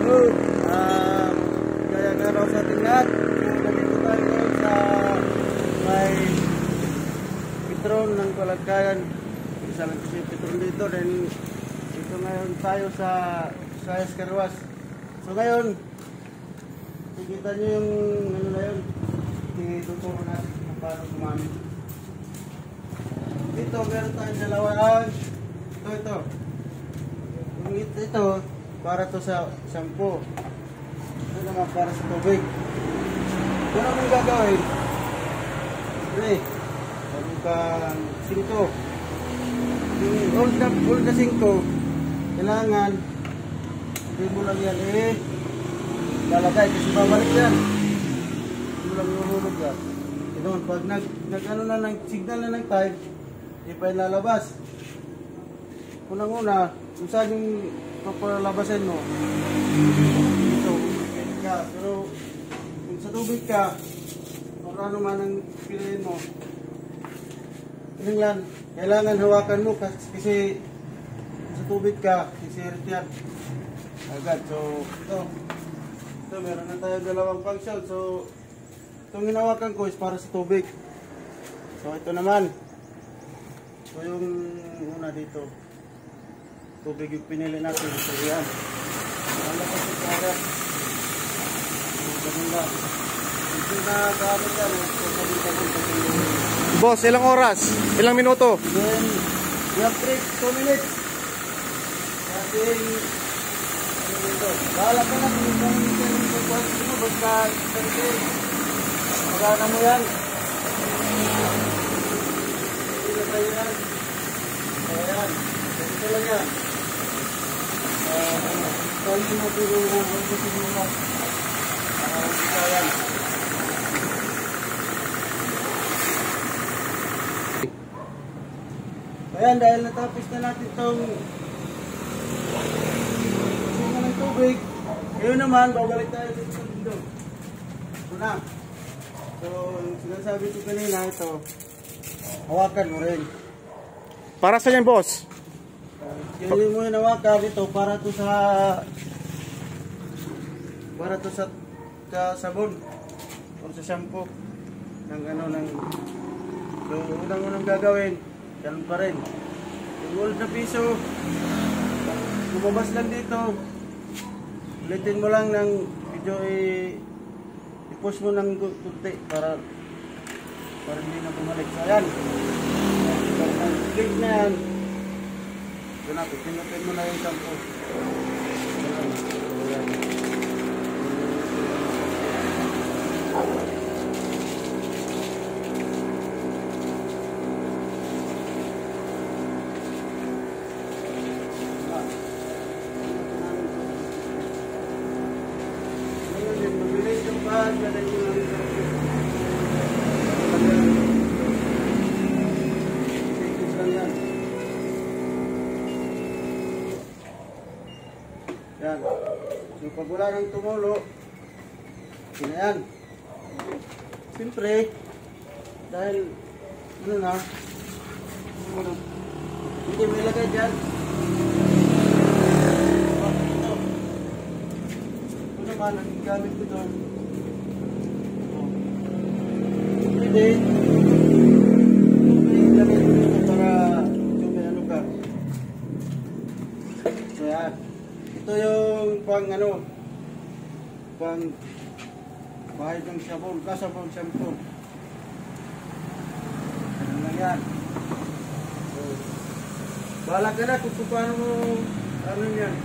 So, kaya nga raw sa ating lahat. So, nandito tayo ngayon sa may Petron ng Balagkayan. Isa lang kasi Petron dito. Then, dito ngayon tayo sa Sayas Karwas. So, ngayon, nakikita nyo yung ano na yun. Ituturo natin kung paano gumamit. Dito, meron tayong dalawaan. Ito. Ito, para to sa shampoo. Ito naman para sa tubig. Ano mong gagawin? Meron kang 5. Yung old na 5, kailangan hindi mo lang yan lalagay kasi babalik yan. Hindi mo lang nahulog yan. Ito, pag nag-ano na ng signal na ng time, hindi pa yung lalabas. Unang-una, kung saan yung papalabasin mo, dito, ka. Pero kung sa tubig ka, kung ano man ang piliin mo, yun yan, kailangan hawakan mo kasi sa tubig ka, sisirit yan agad. So, ito meron na tayo dalawang function. So, itong hinawakan ko is para sa tubig. So, ito naman. So, yung una dito, tubig yung pinili natin. So, yan. Wala pa sa kaya. Ganun lang. Hindi na gamit yan. Boss, ilang oras? Ilang minuto? Then, we have 2 minutes. Kasi, ano dito? Bahala ka na kung ibang pagbuhat mo. Basta, magana mo yan. Hindi na tayo yan. Ayan. Ito lang yan. Kali mo pero gusto mo na. Ito yan. Ayan, dahil natapos na natin itong susunod ng tubig, ngayon naman, babalik tayo dito sa bundok. Ito na. So, yung sinasabi ko kanina, ito, hawakan mo rin. Para sa yan, boss? Hindi mo yung hawakan ito para to sa sabon o sa shampoo ng so unang gagawin ganun pa rin yung old na piso lumabas lang dito, ulitin mo lang ng video i-push mo ng kunti para hindi na bumalik. So ayan, click na yan. Doon natin, pinutin mo na yung shampoo. Ngayon, mabilis yung bahag na rin yung shampoo. Seconds lang yan. Yan. So, pag wala nang tumulo, yun na yan. Siyempre, dahil, hindi mo ilagay dyan. Ito naman, ang gamit ko doon. Pwede, ilagay ko dito para may ano ka. So, yan. Ito yung pang bahay ng sabon, kasabon shampoo. Ano lang yan. So, bahala ka na kung paano mo, yan.